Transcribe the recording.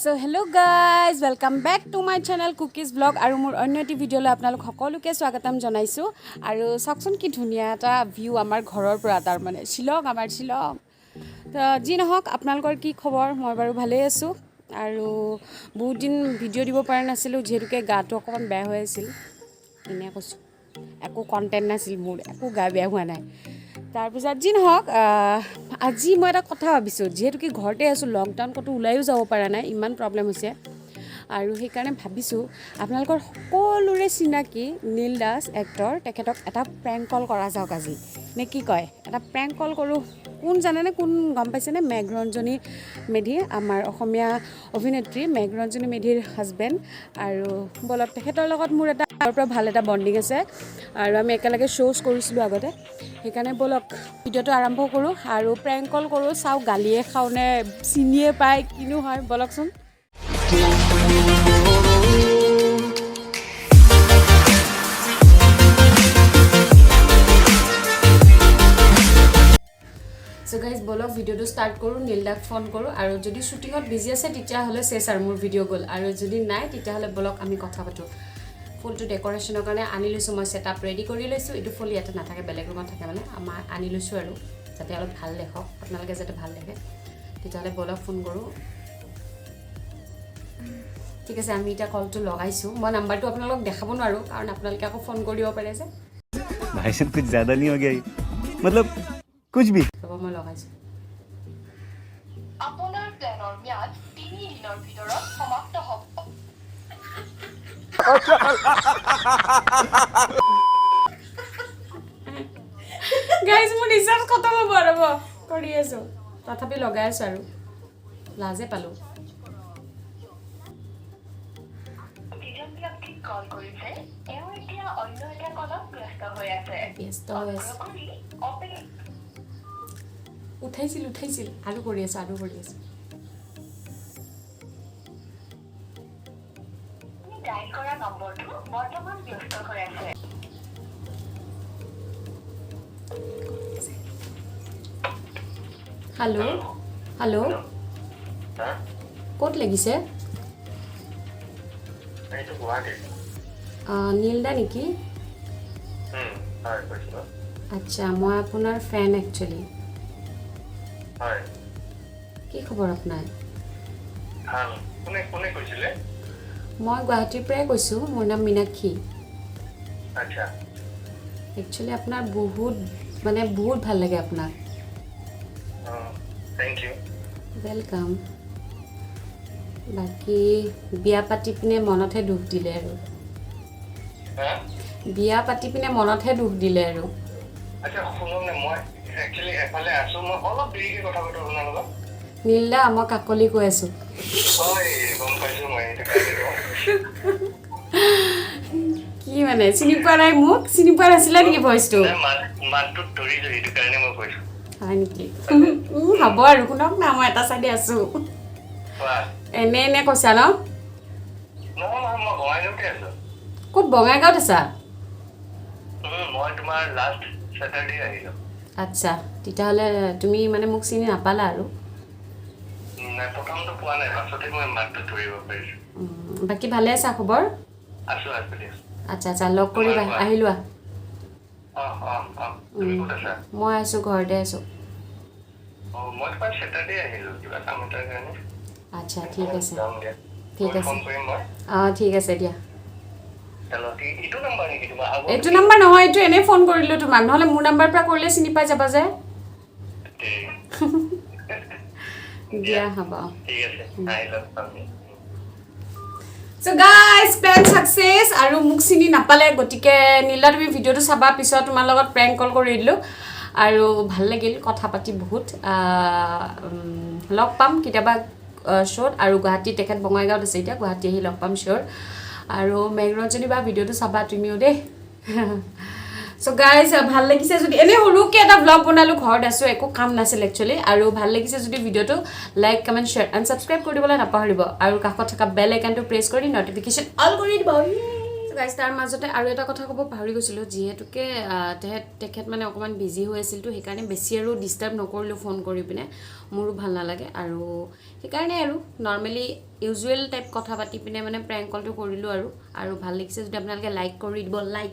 So hello guys, welcome back to my channel Cookies Vlog আৰু মোৰ অন্য এটি ভিডিঅ'লৈ আপোনালোক সকলোকে স্বাগতম জনাইছো আৰু চাওকচোন কি ধুনীয়া এটা ভিউ আমাৰ ঘৰৰ পৰা তাৰ মানে শিলং আমাৰ শিলং তো যি নহওক আপোনালোকৰ কি খবৰ মই বাৰু ভালেই আছো আৰু বহুত দিন ভিডিঅ' দিব পৰা নাছিলো যেহেতুকে গাটো অকমান বেয়া হৈ আছিল এনে কৈছো একো কন্টেন্ট নাছিল মোৰ একো গা বেয়া হোৱা নাই তাৰপিছত যি নহওক আজি মই এটা কথা ভাবিছোঁ যেহেতু কি ঘৰতে আছোঁ লকডাউন ক'তো ওলাইও যাব পৰা নাই ইমান প্ৰব্লেম হৈছে আৰু সেইকাৰণে ভাবিছোঁ আপোনালোকৰ সকলোৰে চিনাকি নীল দাস এক্টৰ তেখেতক এটা প্ৰেংক কল কৰা যাওক আজি নে কি কয় এটা প্ৰেংক কল কৰোঁ কোন জানেনে কোন গম পাইছেনে মেঘৰঞ্জনী মেধি আমাৰ অসমীয়া অভিনেত্ৰী মেঘৰঞ্জনী মেধিৰ হাজবেণ্ড আৰু বলক তেখেতৰ লগত মোৰ এটা আগৰ পৰা ভাল এটা বণ্ডিং আছে আৰু আমি একেলগে শ্ব'জ কৰিছিলোঁ আগতে সেইকাৰণে বলক ভিডিঅ'টো আৰম্ভ কৰোঁ আৰু প্ৰেংক কল কৰোঁ চাওক গালিয়ে খাওঁনে চিনিয়ে পায় কিনো হয় বলকচোন So guys, বলক ভিডিঅ'টো ষ্টাৰ্ট কৰোঁ নীলদাক ফোন কৰোঁ আৰু যদি শ্বুটিঙত বিজি আছে তেতিয়াহ'লে চেছ আৰু মোৰ ভিডিঅ' গ'ল আৰু যদি নাই তেতিয়াহ'লে বলক আমি কথা পাতোঁ ফুলটো ডেক'ৰেশ্যনৰ কাৰণে আনি লৈছোঁ মই ছেটআপ ৰেডি কৰি লৈছোঁ এইটো ফুল ইয়াতে নাথাকে বেলেগ ৰুমত থাকে মানে আমাৰ আনি লৈছোঁ আৰু যাতে অলপ ভাল দেখক আপোনালোকে যাতে ভাল দেখে তেতিয়াহ'লে বলক ফোন কৰোঁ ঠিক আছে আমি এতিয়া কলটো লগাইছোঁ মই নাম্বাৰটো আপোনালোকক দেখাব নোৱাৰোঁ কাৰণ আপোনালোকে আকৌ ফোন কৰিব পাৰে যে भाई साहब कुछ ज्यादा नहीं हो गया ये? मतलब कुछ भी ৰ'ব মই লগাইছোঁ আপোনাৰ প্লেনৰ ম্যাদ 3 দিনৰ ভিতৰত সমাপ্ত হ'ব গাইজ মোৰ ৰিচাৰ্জ খতম হ'ব ৰ'ব কৰি আছোঁ তথাপি লগাই আছোঁ আৰু লাজে পালোঁ যিজন ব্যক্তিক কল কৰিছে তেওঁ এতিয়া অন্য এটা কলত ব্যস্ত হৈ আছে ব্যস্ত হৈ আছে কৰি অপেক্ষা উঠাইছিল আৰু কৰি আছোঁ আপুনি ডাইল কৰা নম্বৰটো বৰ্তমান ব্যস্ত হৈ আছে হেল্ল' ক'ত লাগিছে এইটো গুৱাহাটী নীলদা নেকি হয় কৈছোঁ আচ্ছা মই আপোনাৰ ফেন একচুৱেলি হয় কি খবৰ আপোনাৰ ভাল কোনে কোনে কৈছিলে মই গুৱাহাটীৰ পৰাই কৈছোঁ মোৰ নাম মীনাক্ষী আচ্ছা একচুৱেলি আপোনাৰ বহুত ভাল লাগে আপোনাক থেংক ইউ ৱেলকাম বাকী বিয়া পাতি পিনে মনতহে দুখ দিলে আৰু বিয়া পাতি পিনে মনতহে দুখ দিলে আৰু আচ্ছা শুনক না মই একচুৱেলি এফালে আছোঁ মই অলপ দেৰিকৈ কথা পাতোঁ আপোনাৰ লগত নীলদা মই কাকলি কৈ আছোঁ হয় গম পাইছোঁ মই এইটো কাৰণে কি মানে চিনি পোৱা নাই মোক চিনি পোৱা নাছিলে নেকি ভইচটো মাতটোত ধৰিছোঁ সেইটো কাৰণে মই কৈছোঁ হয় নেকি হ'ব আৰু শুনক না মই এটা চাইডে আছোঁ এনে কৈছা ন নহয় মই বঙাইগাঁৱতে আছোঁ ক'ত বঙাইগাঁৱত আছা মই তোমাৰ লাষ্ট ছেটাৰডে আহিলোঁ আচ্ছা তেতিয়াহ'লে তুমি মানে মোক চিনি নাপালা আৰু নাই প্ৰথমটো পোৱা নাই পাছতে মই মাতটো ধৰিব পাৰিছোঁ বাকী ভালে আছা খবৰ আছোঁ দিয়ক আচ্ছা লগ কৰিবা আহি লোৱা তুমি ক'ত আছা মই আছোঁ ঘৰতে আছোঁ মই তোমাৰ ছেটাৰডে আহিলোঁ কিবা কাম এটাৰ কাৰণে আচ্ছা ঠিক আছে যাম দিয়া ঠিক আছে ফোন কৰিম মই ঠিক আছে দিয়া এইটো নাম্বাৰ নেকি তোমাৰ এইটো নাম্বাৰ নহয় এইটো এনেই ফোন কৰিলোঁ তোমাক নহ'লে মোৰ নাম্বাৰৰ পৰা কৰিলে চিনি পাই যাবা যে দিয়া হ'ব ঠিক আছে আহি লওক আমি So guys, plan success আৰু মোক চিনি নাপালে গতিকে নীলা তুমি ভিডিঅ'টো চাবা পিছত তোমাৰ লগত প্ৰেংক কল কৰি দিলোঁ আৰু ভাল লাগিল কথা পাতি বহুত লগ পাম কেতিয়াবা শ্ব'ত আৰু গুৱাহাটী তেখেত বঙাইগাঁৱত আছে এতিয়া গুৱাহাটী আহি লগ পাম চিয়'ৰ আৰু মেঘৰঞ্জনী বা ভিডিঅ'টো চাবা তুমিও দেই চ' গাইজ ভাল লাগিছে যদি এনেই সৰুকৈ এটা ব্লগ বনালোঁ ঘৰত আছোঁ একো কাম নাছিল একচুৱেলি আৰু ভাল লাগিছে যদি ভিডিঅ'টো like comment share and subscribe কৰি দিবলৈ নাপাহৰিব আৰু কাষত থকা বেল আইকনটো প্ৰেছ কৰি ন'টিফিকেশ্যন অল কৰি দিব গাইজ তাৰ মাজতে আৰু এটা কথা ক'ব পাহৰি গৈছিলোঁ যিহেতুকে তেখেত মানে অকণমান বিজি হৈ আছিল তো সেইকাৰণে বেছি আৰু ডিষ্টাৰ্ব নকৰিলোঁ ফোন কৰি পিনে মোৰো ভাল নালাগে আৰু সেইকাৰণে আৰু নৰ্মেলি ইউজুৱেল টাইপ কথা পাতি পিনে মানে প্ৰেংক কলটো কৰিলোঁ আৰু ভাল লাগিছে যদি আপোনালোকে লাইক কৰি দিব লাইক